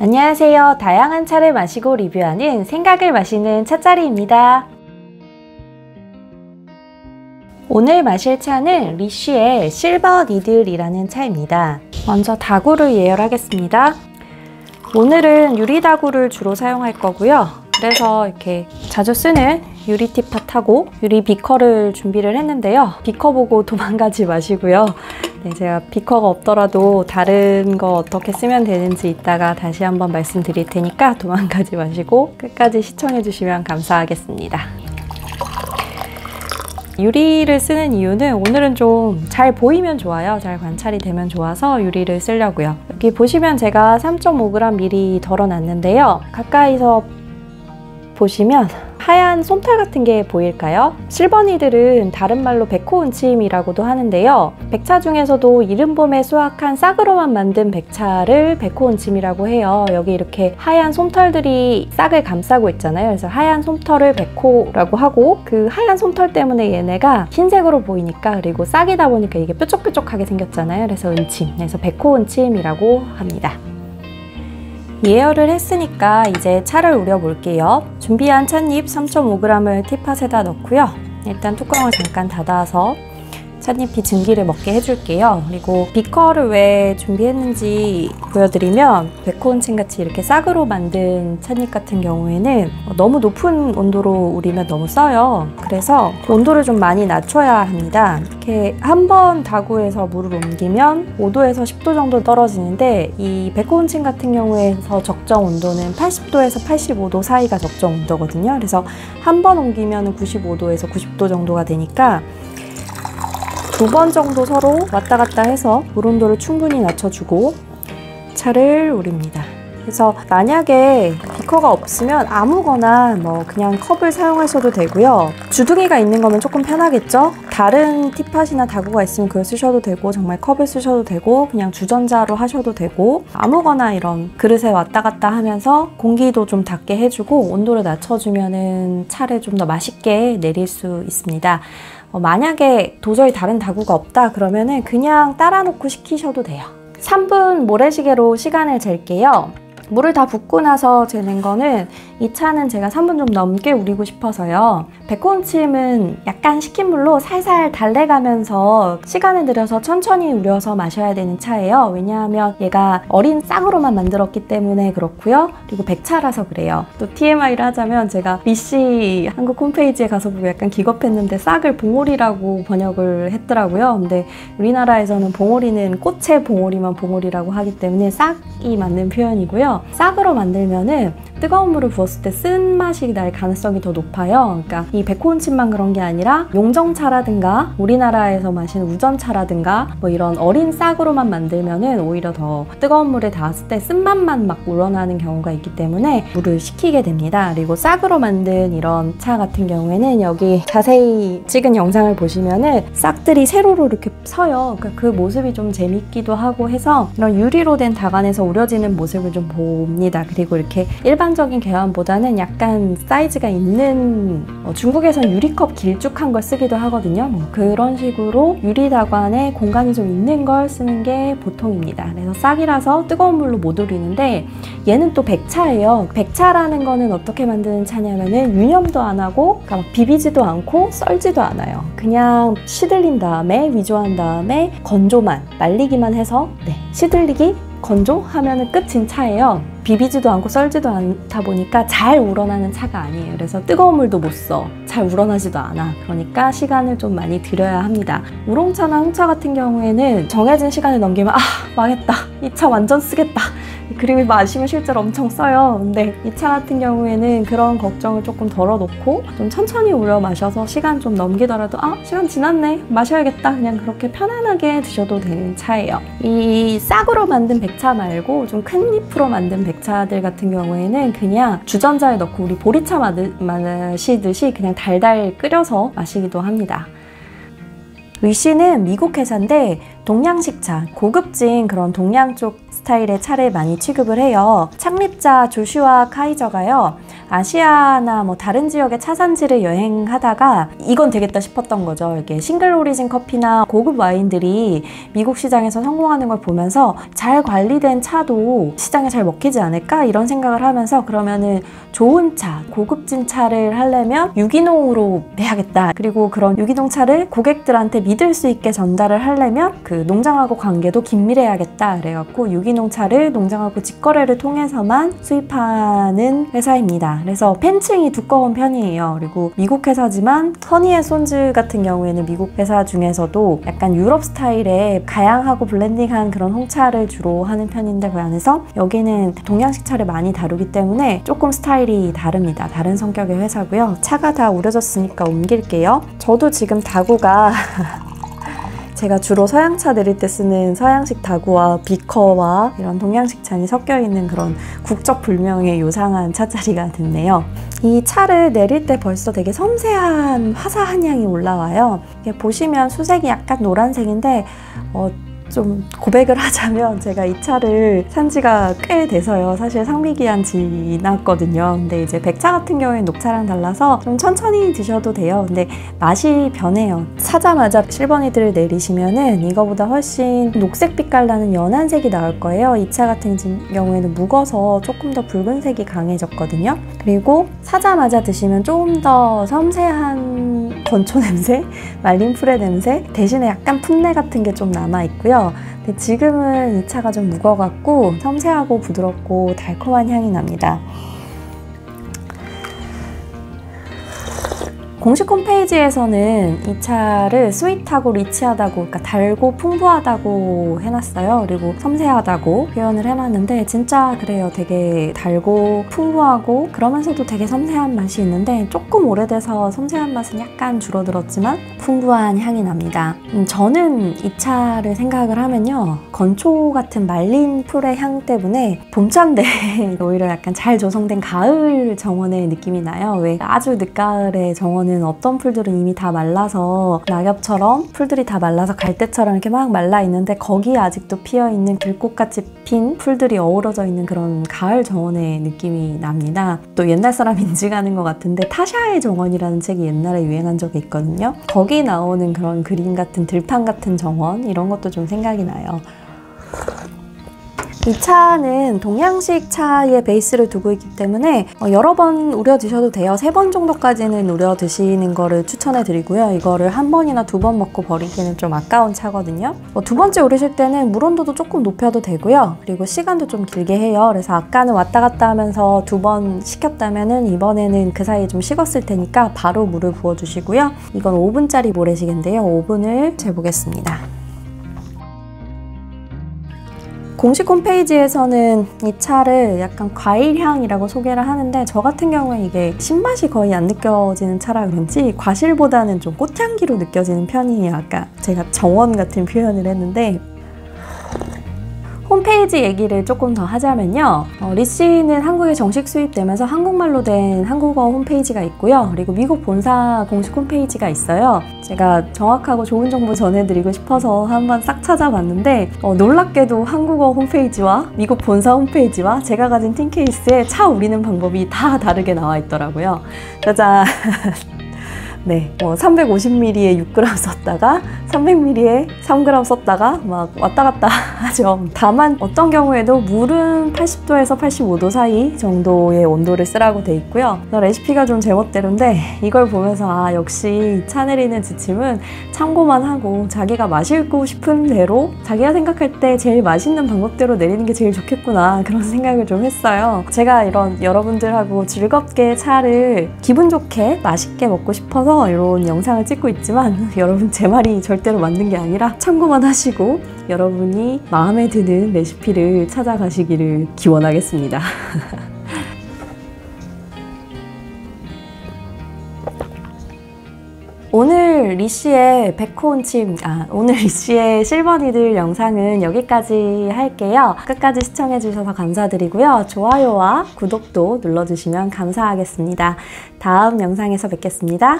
안녕하세요. 다양한 차를 마시고 리뷰하는 생각을 마시는 차짜리입니다. 오늘 마실 차는 리쉬의 실버 니들이라는 차입니다. 먼저 다구를 예열하겠습니다. 오늘은 유리 다구를 주로 사용할 거고요. 그래서 이렇게 자주 쓰는 유리 티팟하고 유리 비커를 준비를 했는데요. 비커 보고 도망가지 마시고요. 네, 제가 비커가 없더라도 다른 거 어떻게 쓰면 되는지 이따가 다시 한번 말씀드릴 테니까 도망가지 마시고 끝까지 시청해 주시면 감사하겠습니다. 유리를 쓰는 이유는 오늘은 좀 잘 보이면 좋아요. 잘 관찰이 되면 좋아서 유리를 쓰려고요. 여기 보시면 제가 3.5g 미리 덜어놨는데요. 가까이서 보시면 하얀 솜털 같은 게 보일까요? 실버니들은 다른 말로 백호운침이라고도 하는데요. 백차 중에서도 이른봄에 수확한 싹으로만 만든 백차를 백호운침이라고 해요. 여기 이렇게 하얀 솜털들이 싹을 감싸고 있잖아요. 그래서 하얀 솜털을 백호라고 하고 그 하얀 솜털 때문에 얘네가 흰색으로 보이니까 그리고 싹이다 보니까 이게 뾰족뾰족하게 생겼잖아요. 그래서 운침, 그래서 백호운침이라고 합니다. 예열을 했으니까 이제 차를 우려 볼게요. 준비한 찻잎 3.5g을 티팟에다 넣고요. 일단 뚜껑을 잠깐 닫아서 찻잎이 증기를 먹게 해줄게요. 그리고 비커를 왜 준비했는지 보여드리면 백호운침 같이 이렇게 싹으로 만든 찻잎 같은 경우에는 너무 높은 온도로 우리면 너무 써요. 그래서 온도를 좀 많이 낮춰야 합니다. 이렇게 한 번 다구에서 물을 옮기면 5도에서 10도 정도 떨어지는데 이 백호운침 같은 경우에서 적정 온도는 80도에서 85도 사이가 적정 온도거든요. 그래서 한 번 옮기면 95도에서 90도 정도가 되니까 2번 정도 서로 왔다 갔다 해서 물 온도를 충분히 낮춰주고 차를 우립니다. 그래서 만약에 비커가 없으면 아무거나 그냥 컵을 사용하셔도 되고요. 주둥이가 있는 거면 조금 편하겠죠? 다른 티팟이나 다구가 있으면 그걸 쓰셔도 되고 정말 컵을 쓰셔도 되고 그냥 주전자로 하셔도 되고 아무거나 이런 그릇에 왔다 갔다 하면서 공기도 좀 닿게 해주고 온도를 낮춰주면 차를 좀 더 맛있게 내릴 수 있습니다. 만약에 도저히 다른 다구가 없다 그러면은 그냥 따라 놓고 식히셔도 돼요. 3분 모래시계로 시간을 잴게요. 물을 다 붓고 나서 재낸 거는 이 차는 제가 3분 좀 넘게 우리고 싶어서요. 백호운침은 약간 식힌 물로 살살 달래가면서 시간을 들여서 천천히 우려서 마셔야 되는 차예요. 왜냐하면 얘가 어린 싹으로만 만들었기 때문에 그렇고요. 그리고 백차라서 그래요. 또 TMI를 하자면 제가 리쉬 한국 홈페이지에 가서 보고 약간 기겁했는데 싹을 봉오리라고 번역을 했더라고요. 근데 우리나라에서는 봉오리는 꽃의 봉오리만 봉오리라고 하기 때문에 싹이 맞는 표현이고요. 싹으로 만들면은 뜨거운 물을 부었을 때 쓴맛이 날 가능성이 더 높아요. 그러니까 이 백호운침만 그런 게 아니라 용정차라든가 우리나라에서 마시는 우전차라든가 이런 어린 싹으로만 만들면은 오히려 더 뜨거운 물에 닿았을 때 쓴맛만 막 우러나는 경우가 있기 때문에 물을 식히게 됩니다. 그리고 싹으로 만든 이런 차 같은 경우에는 여기 자세히 찍은 영상을 보시면은 싹들이 세로로 이렇게 서요. 그러니까 그 모습이 좀 재밌기도 하고 해서 이런 유리로 된 다간에서 우려지는 모습을 좀 봅니다. 그리고 이렇게 일반적인 개환보다는 약간 사이즈가 있는 중국에서는 유리컵 길쭉한 걸 쓰기도 하거든요. 그런 식으로 유리 다관에 공간이 좀 있는 걸 쓰는 게 보통입니다. 그래서 싹이라서 뜨거운 물로 못 우리는데 얘는 또 백차예요. 백차라는 거는 어떻게 만드는 차냐면은 유념도 안 하고 그러니까 비비지도 않고 썰지도 않아요. 그냥 시들린 다음에 위조한 다음에 건조만 말리기만 해서 시들리기 건조하면 끝인 차예요. 비비지도 않고 썰지도 않다 보니까 잘 우러나는 차가 아니에요. 그래서 뜨거운 물도 못 써. 잘 우러나지도 않아. 그러니까 시간을 좀 많이 들여야 합니다. 우롱차나 홍차 같은 경우에는 정해진 시간을 넘기면 망했다. 이 차 완전 쓰겠다. 그리고 마시면 실제로 엄청 써요. 근데 이 차 같은 경우에는 그런 걱정을 조금 덜어놓고 좀 천천히 우려 마셔서 시간 좀 넘기더라도 시간 지났네 마셔야겠다 그냥 그렇게 편안하게 드셔도 되는 차예요. 이 싹으로 만든 백차 말고 좀 큰 잎으로 만든 백차들 같은 경우에는 그냥 주전자에 넣고 우리 보리차 마시듯이 그냥 달달 끓여서 마시기도 합니다. 리쉬는 미국 회사인데 동양식차, 고급진 그런 동양 쪽 스타일의 차를 많이 취급을 해요. 창립자 조슈아 카이저가요, 아시아나 뭐 다른 지역의 차산지를 여행하다가 이건 되겠다 싶었던 거죠. 이게 싱글 오리진 커피나 고급 와인들이 미국 시장에서 성공하는 걸 보면서 잘 관리된 차도 시장에 잘 먹히지 않을까 이런 생각을 하면서, 그러면은 좋은 차, 고급진 차를 하려면 유기농으로 해야겠다. 그리고 그런 유기농 차를 고객들한테 믿을 수 있게 전달을 하려면 그 농장하고 관계도 긴밀해야겠다. 그래갖고 유기농 차를 농장하고 직거래를 통해서만 수입하는 회사입니다. 그래서 팬층이 두꺼운 편이에요. 그리고 미국 회사지만 허니 앤 손즈 같은 경우에는 미국 회사 중에서도 약간 유럽 스타일의 가양하고 블렌딩한 그런 홍차를 주로 하는 편인데, 그 안에서 여기는 동양식 차를 많이 다루기 때문에 조금 스타일이 다릅니다. 다른 성격의 회사고요. 차가 다 우려졌으니까 옮길게요. 저도 지금 다구가 제가 주로 서양차 내릴 때 쓰는 서양식 다구와 비커와 이런 동양식 잔이 섞여 있는 그런 국적불명의 요상한 차자리가 됐네요. 이 차를 내릴 때 벌써 되게 섬세한 화사한 향이 올라와요. 이게 보시면 수색이 약간 노란색인데 좀 고백을 하자면 제가 이 차를 산 지가 꽤 돼서요. 사실 상비기한 지났거든요. 근데 이제 백차 같은 경우에는 녹차랑 달라서 좀 천천히 드셔도 돼요. 근데 맛이 변해요. 사자마자 실버니드를 내리시면은 이거보다 훨씬 녹색 빛깔 나는 연한 색이 나올 거예요. 이 차 같은 경우에는 묵어서 조금 더 붉은색이 강해졌거든요. 그리고 사자마자 드시면 조금 더 섬세한 건초 냄새, 말린 풀의 냄새 대신에 약간 풋내 같은 게 좀 남아있고요. 근데 지금은 이 차가 좀 묵어갖고 섬세하고 부드럽고 달콤한 향이 납니다. 공식 홈페이지에서는 이 차를 스윗하고 리치하다고, 그러니까 달고 풍부하다고 해놨어요. 그리고 섬세하다고 표현을 해놨는데 진짜 그래요. 되게 달고 풍부하고 그러면서도 되게 섬세한 맛이 있는데, 조금 오래돼서 섬세한 맛은 약간 줄어들었지만 풍부한 향이 납니다. 저는 이 차를 생각을 하면요, 건초 같은 말린 풀의 향 때문에 봄차인데 오히려 약간 잘 조성된 가을 정원의 느낌이 나요. 왜 아주 늦가을의 정원은 어떤 풀들은 이미 다 말라서 낙엽처럼 풀들이 다 말라서 갈대처럼 이렇게 막 말라 있는데, 거기에 아직도 피어있는 들꽃같이 핀 풀들이 어우러져 있는 그런 가을 정원의 느낌이 납니다. 또 옛날 사람 인증하는 것 같은데 타샤의 정원이라는 책이 옛날에 유행한 적이 있거든요. 거기 나오는 그런 그림 같은 들판 같은 정원, 이런 것도 좀 생각이 나요. 이 차는 동양식 차의 베이스를 두고 있기 때문에 여러 번 우려 드셔도 돼요. 3번 정도까지는 우려 드시는 거를 추천해 드리고요. 이거를 한 번이나 2번 먹고 버리기는 좀 아까운 차거든요. 2번째 우리실 때는 물 온도도 조금 높여도 되고요. 그리고 시간도 좀 길게 해요. 그래서 아까는 왔다 갔다 하면서 2번 식혔다면은 이번에는 그 사이에 좀 식었을 테니까 바로 물을 부어주시고요. 이건 5분짜리 모래시계인데요. 5분을 재보겠습니다. 공식 홈페이지에서는 이 차를 약간 과일향이라고 소개를 하는데, 저 같은 경우에 이게 신맛이 거의 안 느껴지는 차라 그런지 과실보다는 좀 꽃향기로 느껴지는 편이에요. 아까 제가 정원 같은 표현을 했는데, 홈페이지 얘기를 조금 더 하자면요. 리씨는 한국에 정식 수입되면서 한국말로 된 한국어 홈페이지가 있고요. 그리고 미국 본사 공식 홈페이지가 있어요. 제가 정확하고 좋은 정보 전해드리고 싶어서 한번 싹 찾아봤는데 놀랍게도 한국어 홈페이지와 미국 본사 홈페이지와 제가 가진 틴 케이스에 차 우리는 방법이 다 다르게 나와 있더라고요. 짜잔! 네, 350ml에 6g 썼다가 300ml에 3g 썼다가 막 왔다 갔다 하죠. 다만 어떤 경우에도 물은 80도에서 85도 사이 정도의 온도를 쓰라고 돼 있고요. 레시피가 좀 제멋대로인데, 이걸 보면서 역시 차 내리는 지침은 참고만 하고 자기가 마시고 싶은 대로 자기가 생각할 때 제일 맛있는 방법대로 내리는 게 제일 좋겠구나, 그런 생각을 좀 했어요. 제가 이런 여러분들하고 즐겁게 차를 기분 좋게 맛있게 먹고 싶어서 이런 영상을 찍고 있지만, 여러분 제 말이 절대로 맞는 게 아니라 참고만 하시고 여러분이 마음에 드는 레시피를 찾아가시기를 기원하겠습니다. 오늘 리씨의 백호온침, 오늘 리씨의 실버니들 영상은 여기까지 할게요. 끝까지 시청해주셔서 감사드리고요. 좋아요와 구독도 눌러주시면 감사하겠습니다. 다음 영상에서 뵙겠습니다.